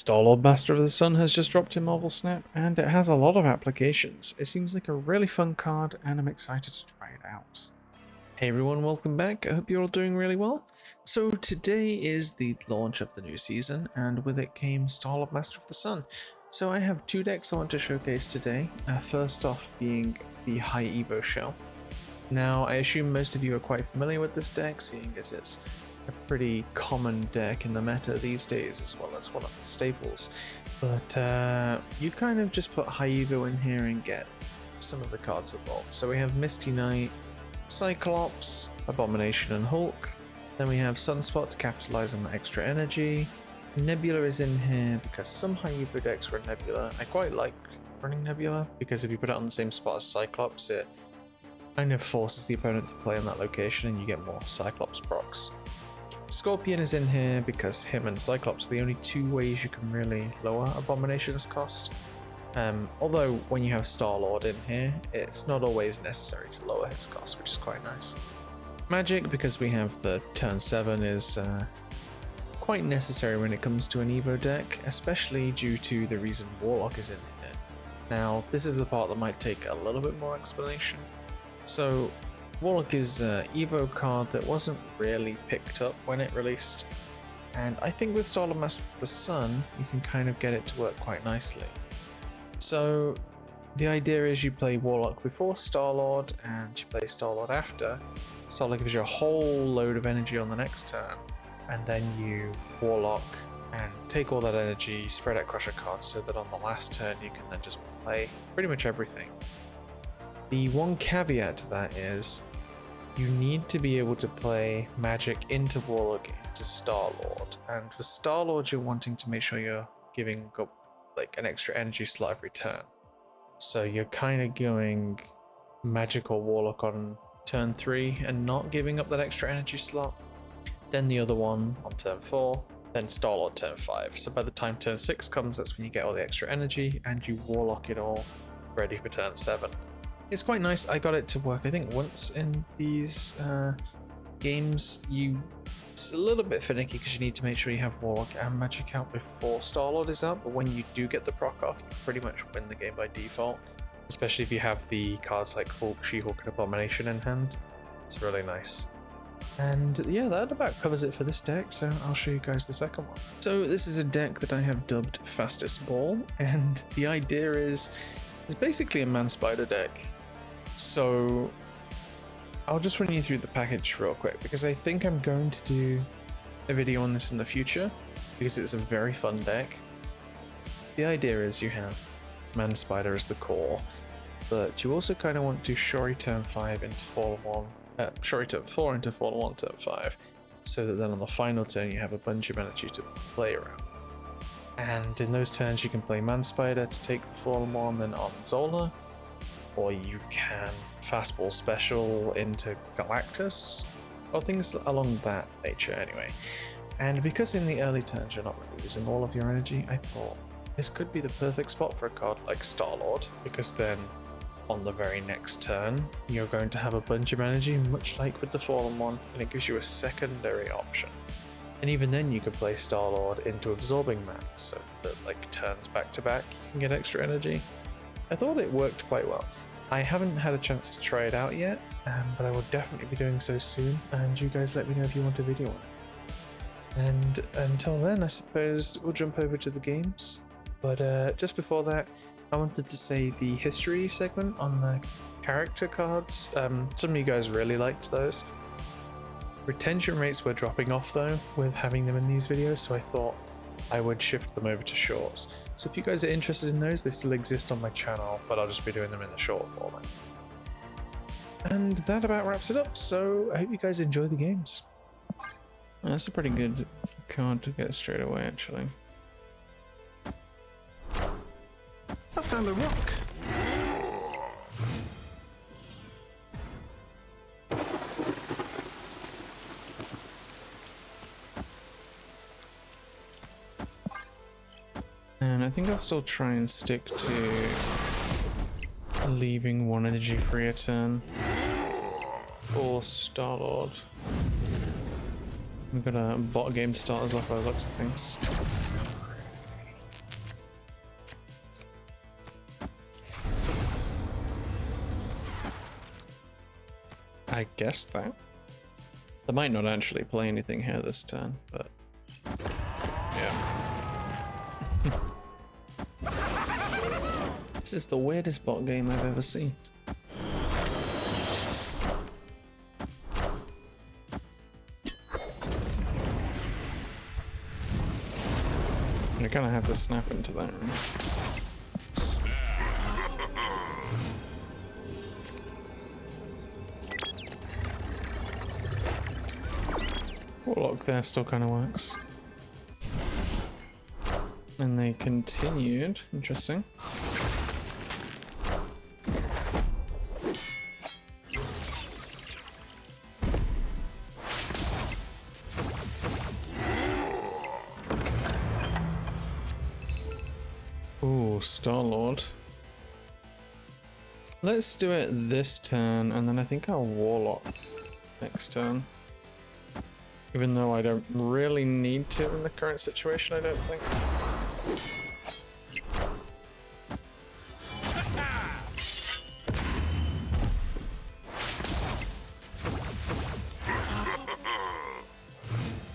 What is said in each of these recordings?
Star-Lord Master of the Sun has just dropped in Marvel Snap, and it has a lot of applications. It seems like a really fun card, and I'm excited to try it out. Hey everyone, welcome back. I hope you're all doing really well. So today is the launch of the new season, and with it came Star-Lord Master of the Sun. So I have two decks I want to showcase today. First off being the High Evo shell. Now, I assume most of you are quite familiar with this deck, seeing as it's a pretty common deck in the meta these days, as well as one of the staples. But you kind of just put High Evo in here and get some of the cards evolved. So we have Misty Knight, Cyclops, Abomination and Hulk. Then we have Sunspot to capitalize on the extra energy. Nebula is in here because some High Evo decks run Nebula. I quite like running Nebula because if you put it on the same spot as Cyclops, it kind of forces the opponent to play in that location and you get more Cyclops procs. Scorpion is in here because him and Cyclops are the only two ways you can really lower Abomination's cost. Although when you have Star-Lord in here, it's not always necessary to lower his cost, which is quite nice. Magic, because we have the turn 7, is quite necessary when it comes to an Evo deck, especially due to the reason Warlock is in here. Now, this is the part that might take a little bit more explanation. So, Warlock is an Evo card that wasn't really picked up when it released, and I think with Star-Lord Master of the Sun, you can kind of get it to work quite nicely. So, the idea is you play Warlock before Star-Lord, and you play Star-Lord after. Star-Lord gives you a whole load of energy on the next turn, and then you Warlock and take all that energy, spread out Crusher cards, so that on the last turn you can then just play pretty much everything. The one caveat to that is you need to be able to play Magic into Warlock into Star-Lord, and for Star-Lord you're wanting to make sure you're giving up like an extra energy slot every turn. So you're kind of going Magic or Warlock on turn 3 and not giving up that extra energy slot, then the other one on turn 4, then Star-Lord turn 5. So by the time turn 6 comes, that's when you get all the extra energy and you Warlock it all ready for turn 7. It's quite nice. I got it to work I think once in these games. It's a little bit finicky because you need to make sure you have Warlock and Magic out before Star-Lord is out, but when you do get the proc off, you pretty much win the game by default, especially if you have the cards like Hulk, She-Hulk and Abomination in hand. It's really nice. And yeah, that about covers it for this deck, so I'll show you guys the second one. So this is a deck that I have dubbed Fastest Ball, and the idea is it's basically a Man-Spider deck. So I'll just run you through the package real quick because I think I'm going to do a video on this in the future because it's a very fun deck. The idea is you have Man-Spider as the core, but you also kind of want to Shori turn 5 into Fallen 1, Shori turn 4 into Fallen 1 turn 5, so that then on the final turn you have a bunch of energy to play around. And in those turns you can play Man-Spider to take the Fallen 1 then on Zola, or you can fastball special into Galactus, or things along that nature anyway. And because in the early turns you're not really using all of your energy, I thought this could be the perfect spot for a card like Star-Lord, because then on the very next turn you're going to have a bunch of energy, much like with the Fallen 1, and it gives you a secondary option. And even then you could play Star-Lord into Absorbing Man, so that like turns back to back you can get extra energy. I thought it worked quite well. I haven't had a chance to try it out yet, but I will definitely be doing so soon, and you guys let me know if you want a video on it. And until then, I suppose we'll jump over to the games. But just before that, I wanted to say the history segment on the character cards. Some of you guys really liked those. Retention rates were dropping off though with having them in these videos, so I thought I would shift them over to shorts. So if you guys are interested in those, they still exist on my channel, but I'll just be doing them in the short format. And that about wraps it up, so I hope you guys enjoy the games. That's a pretty good card to get straight away, actually. I found a rock. And I think I'll still try and stick to leaving one energy free a turn for Star-Lord. We've got a bot game to start us off by the looks of things. I guess that. They might not actually play anything here this turn, but yeah. This is the weirdest bot game I've ever seen. I kind of have to snap into that, right? Warlock there still kind of works. And they continued. Interesting. Ooh, Star-Lord. Let's do it this turn, and then I think I'll Warlock next turn. Even though I don't really need to in the current situation, I don't think.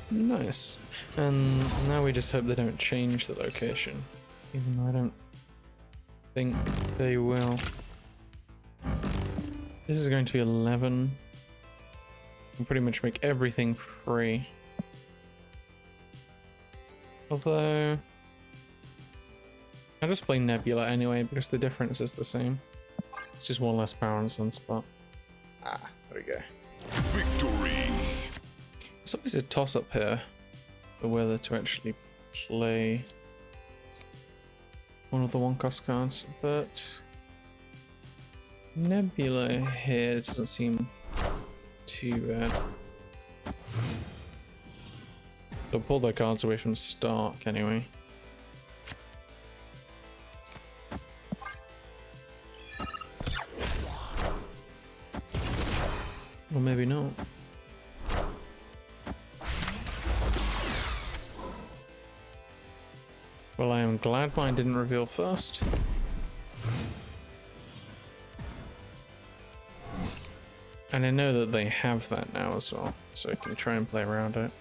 Nice. And now we just hope they don't change the location. Even though I don't think they will. This is going to be 11. Can pretty much make everything free. Although I just play Nebula anyway because the difference is the same. It's just one less power on Sunspot. Ah, there we go. Victory! It's always a toss-up here for whether to actually play one of the one-cost cards, but Nebula here doesn't seem too bad. They'll pull their cards away from Stark anyway. Or maybe not. Well, I am glad mine didn't reveal first. And I know that they have that now as well, so I can try and play around it.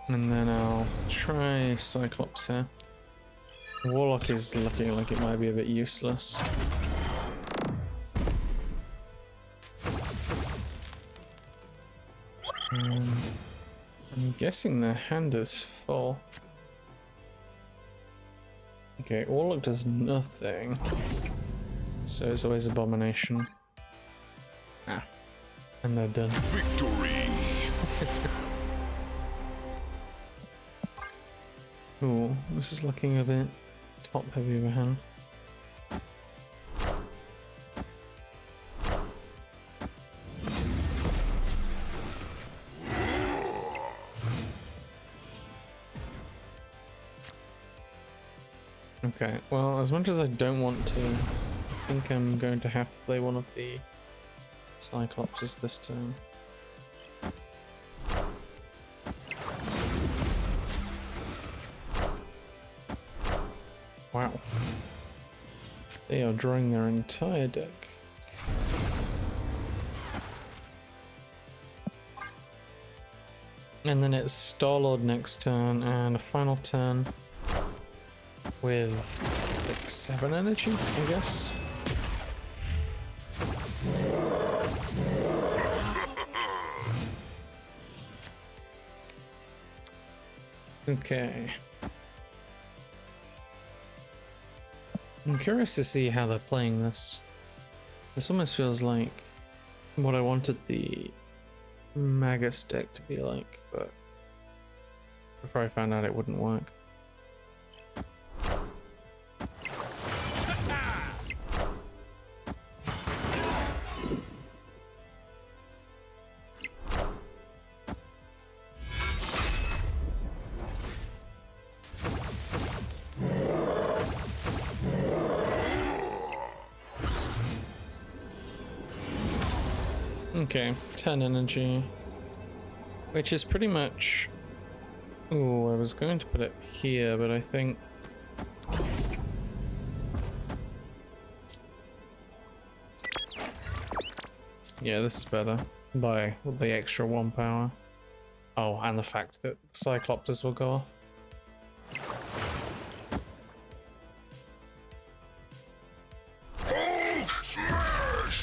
And then I'll try Cyclops here. Warlock is looking like it might be a bit useless. I'm guessing their hand is full. Okay, Warlock does nothing. So it's always Abomination. Ah. And they're done. Victory! Ooh, this is looking a bit top heavy of a hand. Okay, well, as much as I don't want to, I think I'm going to have to play one of the Cyclopses this turn. Wow. They are drawing their entire deck. And then it's Star-Lord next turn and a final turn with like 7 energy, I guess. Okay. I'm curious to see how they're playing this. This almost feels like what I wanted the Magus deck to be like, but before I found out it wouldn't work. Okay, 10 energy. which is pretty much... Oh, I was going to put it here, but I think... Yeah, this is better by the extra 1 power. Oh, and the fact that the Cyclopters will go off. Smash!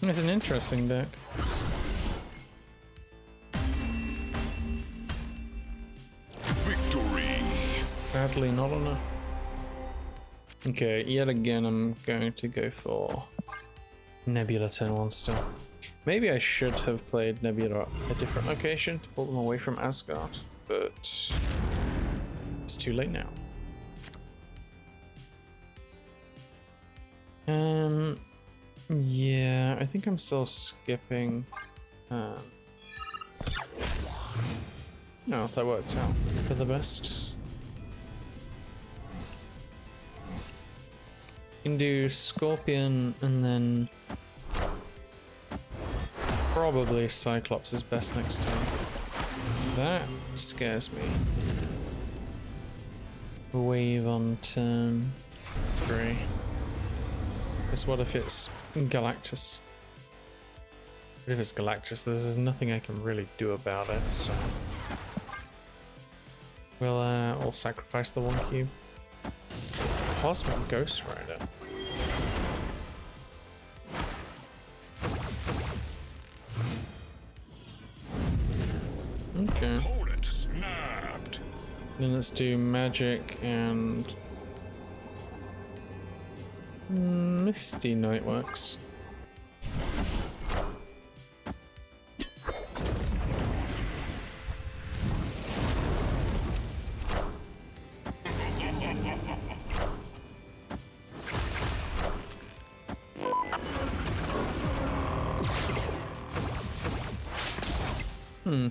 It's an interesting deck. Victory! Sadly not enough. Okay, yet again I'm going to go for Nebula turn 1 still. Maybe I should have played Nebula at a different location to pull them away from Asgard, but it's too late now. Yeah, I think I'm still skipping. No, that worked out for the best. You can do Scorpion and then probably Cyclops is best next turn. That scares me. Wave on turn 3. Because what if it's Galactus? But if it's Galactus, there's nothing I can really do about it, so... We'll sacrifice the 1 cube. Cosmic Ghost Rider. Okay. Opponent snapped. Then let's do Magic and... Misty Knight works.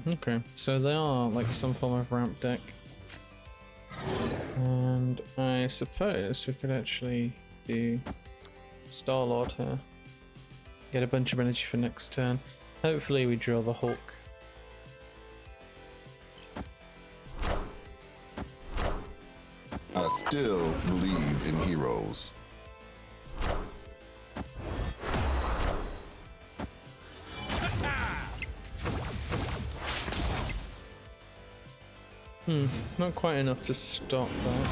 Okay, so they are like some form of ramp deck. And I suppose we could actually do Star-Lord here. Get a bunch of energy for next turn. Hopefully we draw the Hulk. I still believe in heroes. Not quite enough to stop that.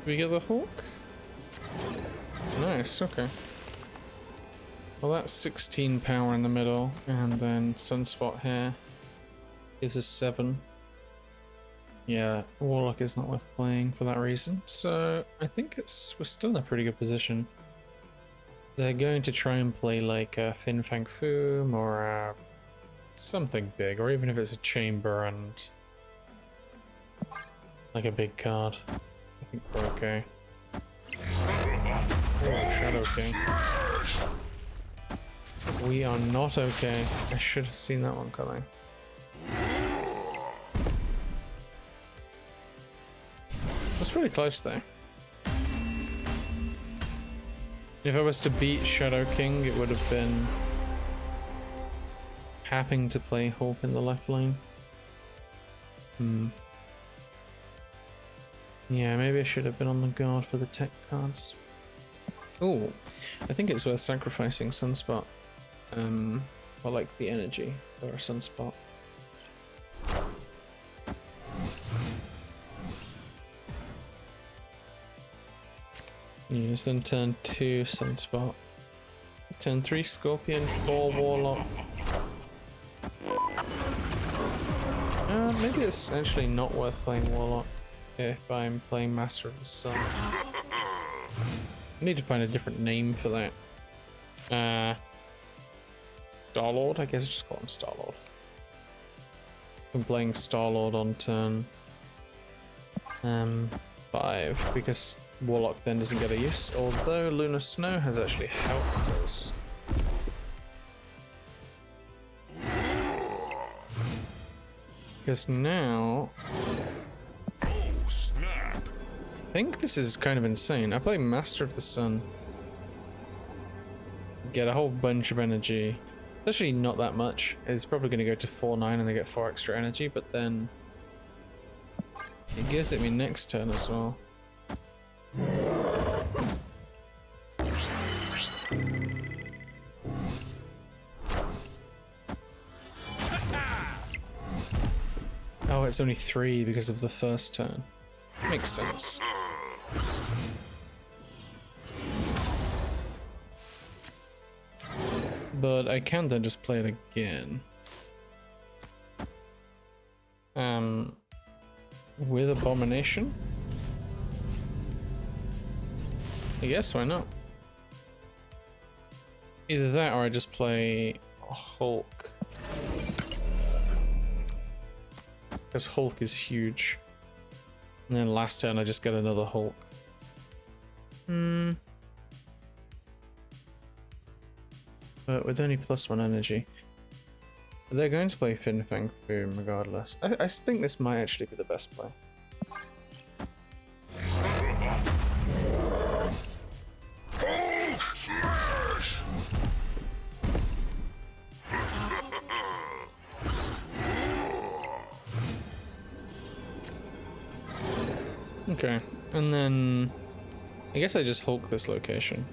We get the Hulk? Nice, okay. Well, that's 16 power in the middle, and then Sunspot here gives us 7. Yeah, Warlock is not worth playing for that reason, so I think we're still in a pretty good position. They're going to try and play like a Fin Fang Foom or something big, or even if it's a Chamber and like a big card. I think we're okay. Oh, Shadow King. We are not okay. I should have seen that one coming. That's pretty close though. If I was to beat Shadow King, it would have been having to play Hulk in the left lane. Yeah, maybe I should have been on the guard for the tech cards. Oh, I think it's worth sacrificing Sunspot. Or like the energy for a Sunspot. Use then turn 2 Sunspot. Turn 3 Scorpion, 4 Warlock. Maybe it's actually not worth playing Warlock if I'm playing Master of the Sun. I need to find a different name for that. Star-Lord? I guess just call him Star-Lord. I'm playing Star-Lord on turn 5 because Warlock then doesn't get a use, although Lunar Snow has actually helped us. Because now, Oh, snap. I think this is kind of insane. I play Master of the Sun. Get a whole bunch of energy. It's actually not that much. It's probably going to go to 4-9 and I get 4 extra energy, but then it gives it me next turn as well. Oh, it's only 3 because of the first turn. Makes sense. But I can then just play it again. With Abomination? I guess, why not? Either that or I just play Hulk. Because Hulk is huge. And then last turn I just get another Hulk. But with only +1 energy. They're going to play Fin Fang Foom regardless. I think this might actually be the best play. Smash! Okay, and then I guess I just Hulk this location.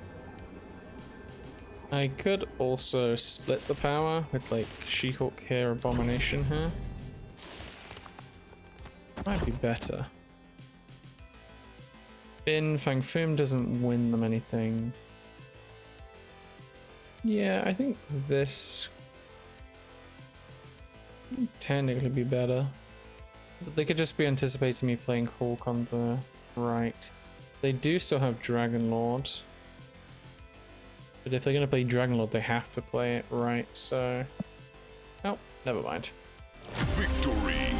I could also split the power with like She-Hulk here, Abomination here. Might be better. Fin Fang Foom doesn't win them anything. Yeah, I think this would technically be better. But they could just be anticipating me playing Hulk on the right. They do still have Dragon Lord. But if they're going to play Dragon Lord, they have to play it right, so... Oh, never mind. Victory!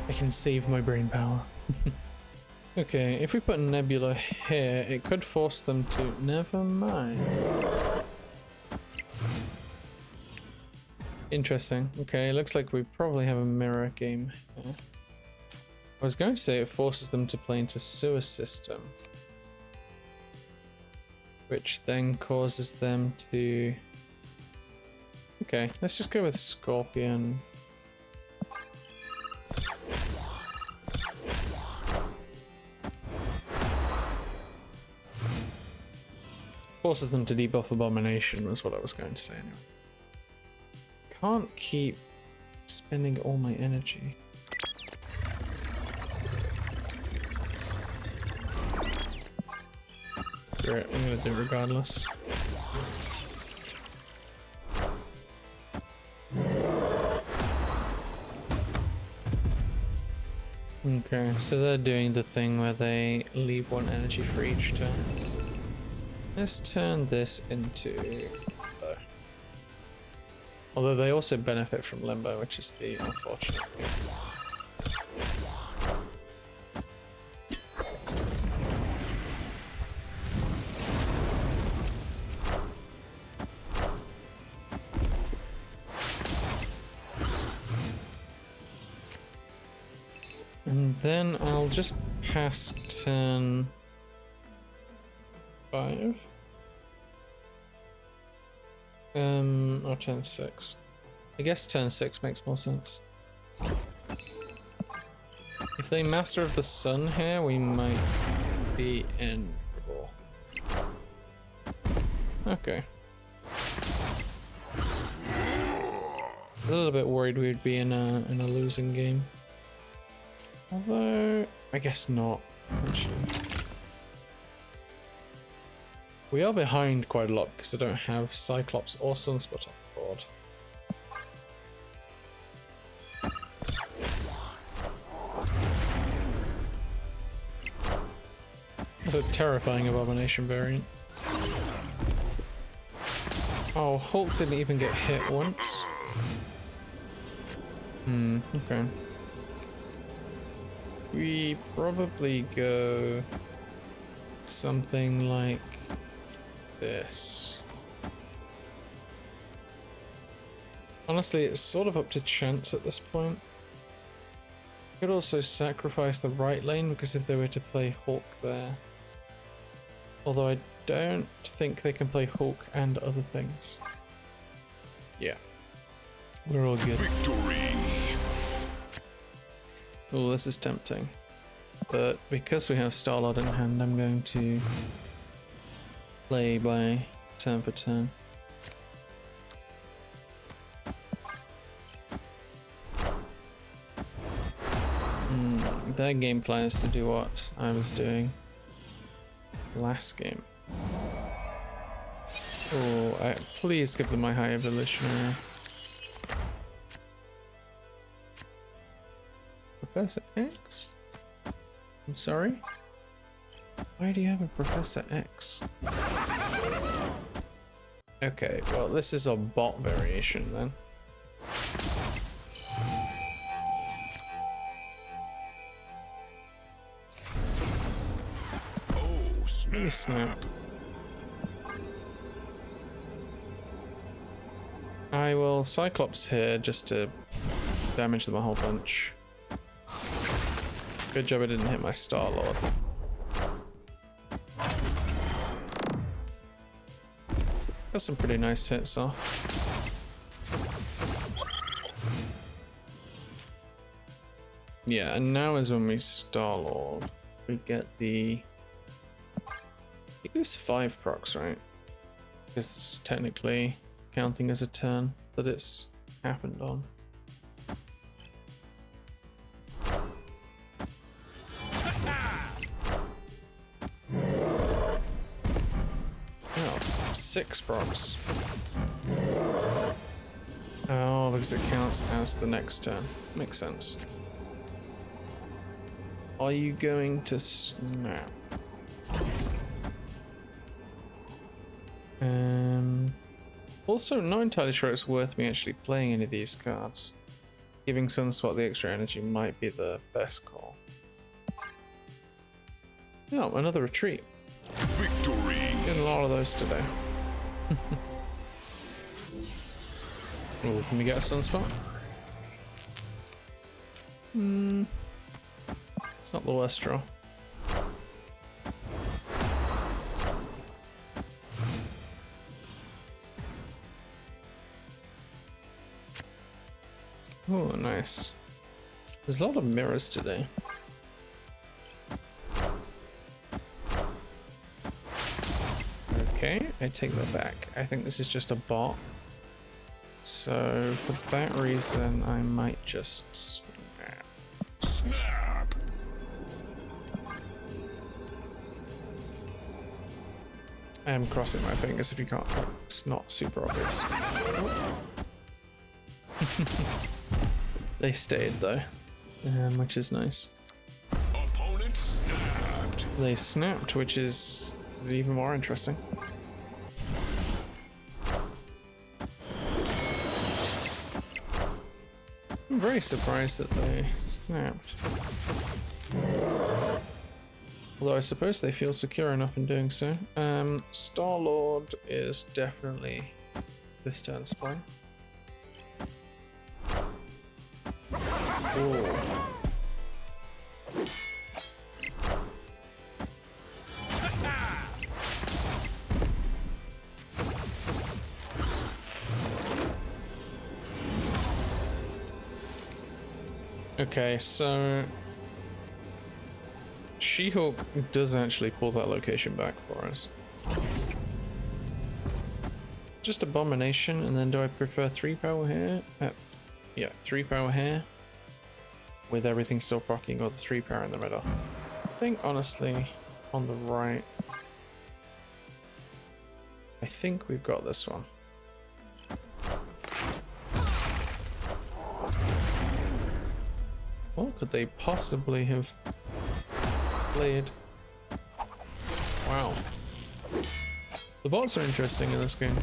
I can save my brain power. Okay, if we put Nebula here, it could force them to... Never mind. Interesting. Okay, looks like we probably have a mirror game here. I was going to say it forces them to play into Sewer System. Which then causes them to... Okay, let's just go with Scorpion. Forces them to debuff Abomination was what I was going to say anyway. Can't keep spending all my energy. Screw it, I'm gonna do it regardless. Okay, so they're doing the thing where they leave 1 energy for each turn. Let's turn this into Limbo. Although they also benefit from Limbo, which is the unfortunate thing. And then I'll just pass turn 5. Or turn 6. I guess turn 6 makes more sense. If they Master of the Sun here, we might be in trouble. Okay. A little bit worried we'd be in a losing game. Although, I guess not, actually. We are behind quite a lot because I don't have Cyclops or Sunspot on board. That's a terrifying Abomination variant. Oh, Hulk didn't even get hit once. Okay. We probably go something like this. Honestly, it's sort of up to chance at this point. Could also sacrifice the right lane because if they were to play Hawk there. Although I don't think they can play Hawk and other things. Yeah. We're all good. Victory. Oh, this is tempting. But because we have Star-Lord in hand, I'm going to play by turn for turn. Their game plan is to do what I was doing last game. Oh, please give them my High Evolutionary. Professor X? I'm sorry? Why do you have a Professor X? Okay, well this is a bot variation then. Really snap. I will Cyclops here just to damage them a whole bunch. Good job I didn't hit my Star-Lord. Got some pretty nice hits off. Yeah, and now is when we Star-Lord. We get the... I think it's 5 procs, right? Because it's technically counting as a turn that it's happened on. Oh, 6 procs. Oh, because it counts as the next turn. Makes sense. Are you going to snap? Also, not entirely sure it's worth me actually playing any of these cards. Giving Sunspot the extra energy might be the best call. Oh, another retreat. Victory. Getting a lot of those today. Oh, can we get a Sunspot? It's not the worst draw. Oh, nice. There's a lot of mirrors today. Okay, I take that back. I think this is just a bot. So, for that reason, I might just snap. Snap. I am crossing my fingers if you can't. It's not super obvious. They stayed though, which is nice. Opponent snapped. They snapped, which is even more interesting. I'm very surprised that they snapped. Although I suppose they feel secure enough in doing so. Star-Lord is definitely this turn's play. Oh. Okay, so She-Hulk does actually pull that location back for us. Just Abomination, and then do I prefer 3 power here? Yeah, 3 power here. With everything still proccing, or the 3 power in the middle. I think honestly, on the right, I think we've got this one. What could they possibly have played? Wow. The bots are interesting in this game.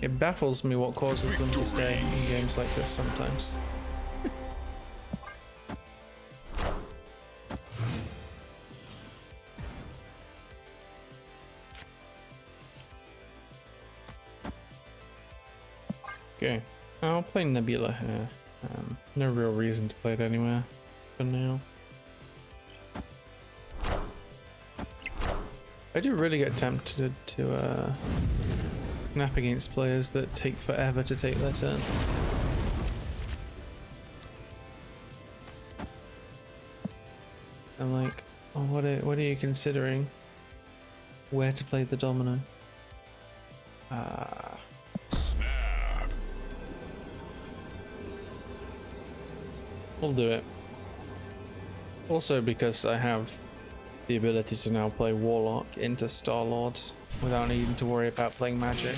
It baffles me what causes them to stay in games like this sometimes. Okay, I'll play Nebula here. No real reason to play it anywhere for now. I do really get tempted to snap against players that take forever to take their turn. I'm like, oh, what are you considering? Where to play the domino? Snap. We'll do it. Also because I have the ability to now play Warlock into Star-Lord without needing to worry about playing Magic,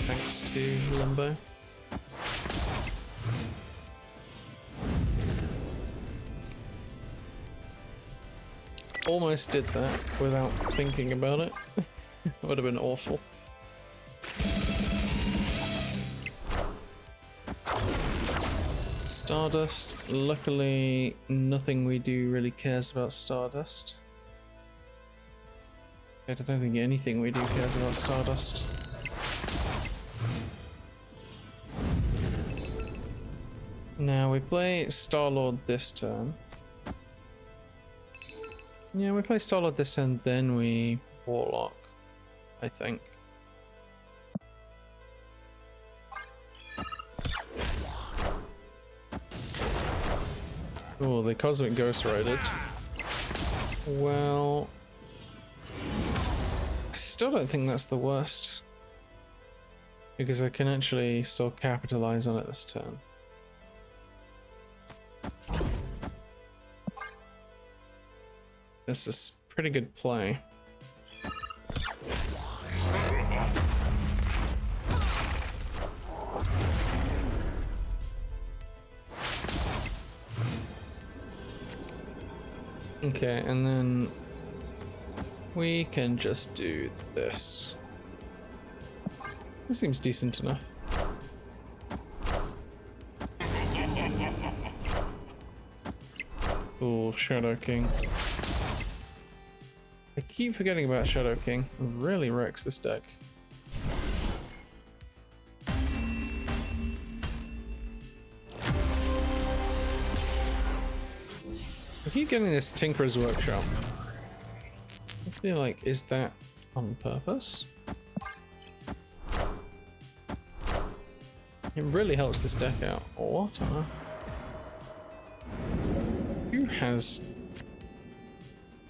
thanks to Limbo. Almost did that without thinking about it. Would have been awful. Stardust. Luckily, nothing we do really cares about Stardust. I don't think anything we do cares about Stardust. Now we play Star-Lord this turn. Yeah, we play Star-Lord this turn, then we Warlock, I think. Oh, the Cosmic Ghost Rider. Well, I still don't think that's the worst, because I can actually still capitalize on it this turn. This is pretty good play. Okay, and then we can just do this. This seems decent enough. Ooh, Shadow King. I keep forgetting about Shadow King. It really wrecks this deck. I keep getting this Tinkerer's Workshop. I feel like, is that on purpose? It really helps this deck out. Or what? Who has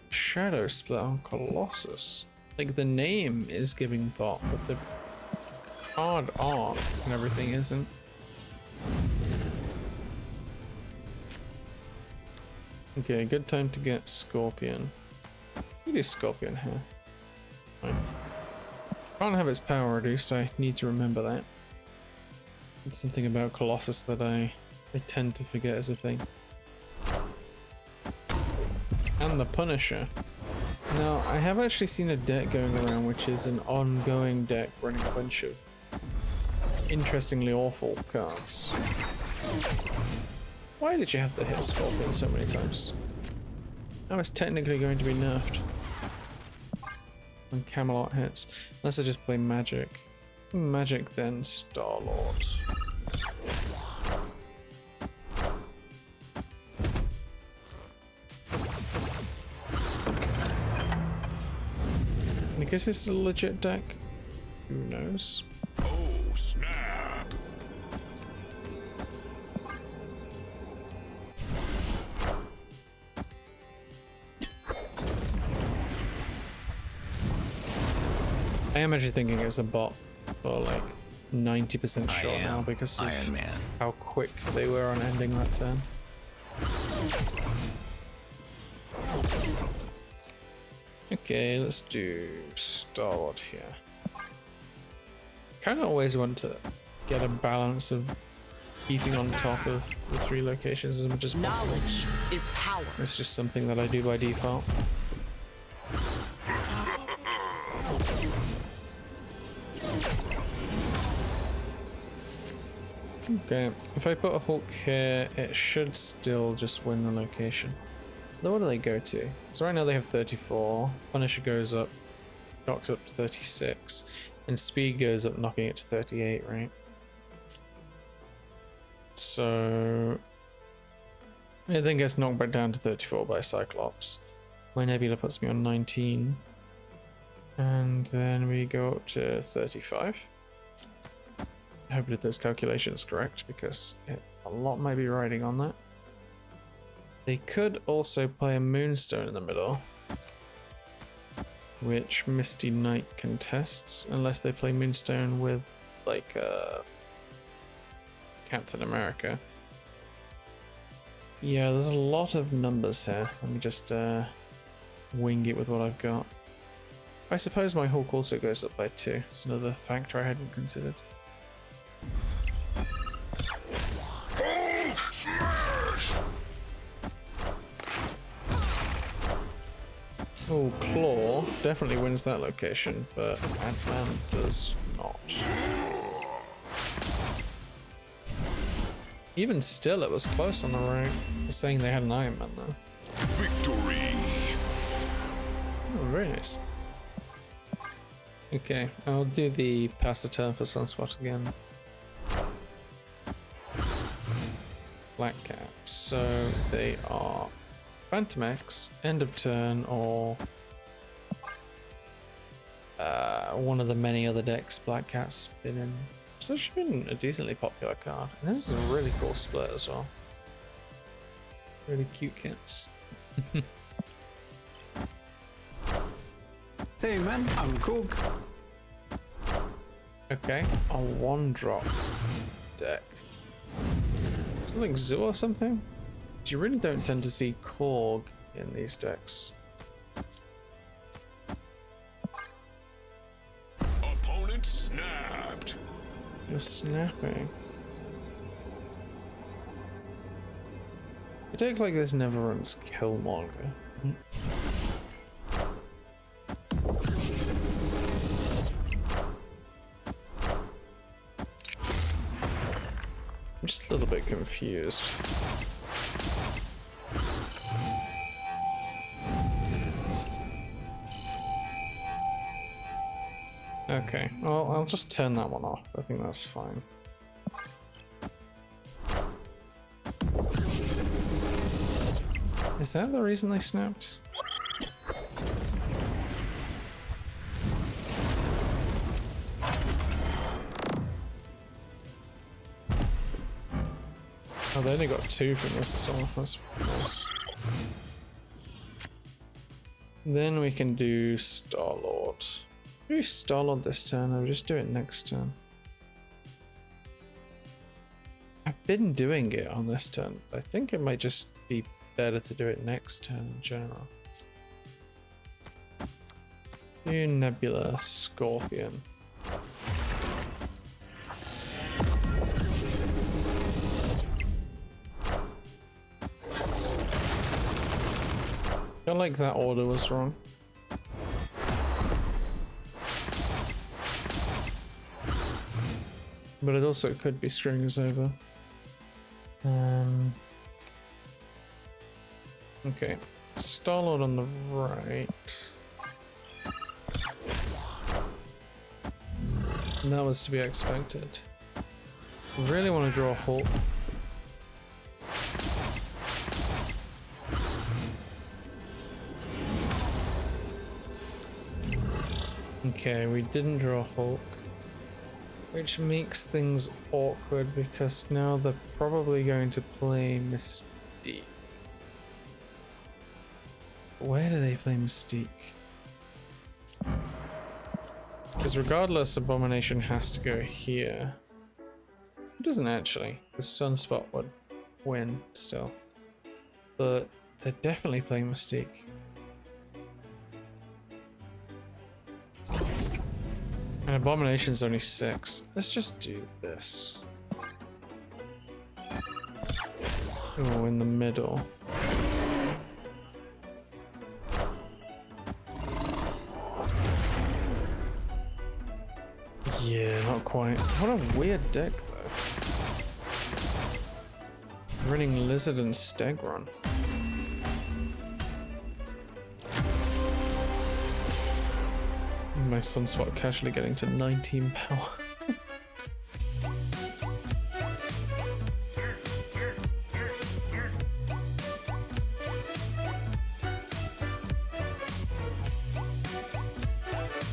Shadow Split on Colossus? Like, the name is giving bot, but the card art and everything isn't. Okay, good time to get Scorpion. We do Scorpion here. Fine. Can't have its power reduced, I need to remember that. It's something about Colossus that I tend to forget as a thing. And the Punisher. Now, I have actually seen a deck going around which is an ongoing deck running a bunch of interestingly awful cards. Why did you have to hit Scorpion so many times? Now it's technically going to be nerfed when Camelot hits. Unless I just play Magic. Magic, then Star-Lord. I guess it's a legit deck. Who knows? Oh, snap. I am actually thinking it's a bot for like 90% sure now because of Iron Man. how quick they were on ending that turn. Okay, let's do Star-Lord here. Kind of always want to get a balance of keeping on top of the 3 locations as much as possible. Knowledge is power. It's just something that I do by default. Okay, if I put a Hulk here, it should still just win the location. Though what do they go to? So right now they have 34, Punisher goes up, knocks up to 36, and Speed goes up, knocking it to 38, right? So it then gets knocked back down to 34 by Cyclops. My Nebula puts me on 19. And then we go up to 35. I hope I did those calculations correct, because a lot might be riding on that. They could also play a Moonstone in the middle, which Misty Knight contests, unless they play Moonstone with, like, Captain America. Yeah, there's a lot of numbers here. Let me just wing it with what I've got. I suppose my Hulk also goes up there too. It's another factor I hadn't considered. Oh, Claw definitely wins that location, but Ant-Man does not. Even still, it was close on the right. They're saying they had an Iron Man though. Victory! Oh, very nice. Okay, I'll do the pass the turn for Sunspot again. Black Cat. So they are Phantom X, end of turn, or one of the many other decks Black Cat's been in. It's actually been a decently popular card. And this is a really cool split as well. Really cute kits. Hey man, I'm Cook. Okay, a 1-drop deck. Something Zoo or something? You really don't tend to see Korg in these decks. Opponent snapped. You're snapping. A deck like this never runs Killmonger. I'm just a little bit confused. Okay, well, I'll just turn that one off. I think that's fine. Is that the reason they snapped? Oh, they only got 2 from this as well. That's nice. Then we can do Star-Lord. Do Star-Lord this turn, or just do it next turn. I've been doing it on this turn, but I think it might just be better to do it next turn in general. Do Nebula Scorpion. I feel like that order was wrong. But it also could be screwing us over. Okay, Star-Lord on the right. That was to be expected. Really want to draw Hulk. Okay, we didn't draw Hulk, which makes things awkward because now they're probably going to play Mystique. Where do they play Mystique? Because regardless, Abomination has to go here. It doesn't actually, because Sunspot would win still. But they're definitely playing Mystique. And Abomination's only 6. Let's just do this. Oh, in the middle. Yeah, not quite. What a weird deck, though. Running Lizard and Stegron. My Sunspot casually getting to 19 power.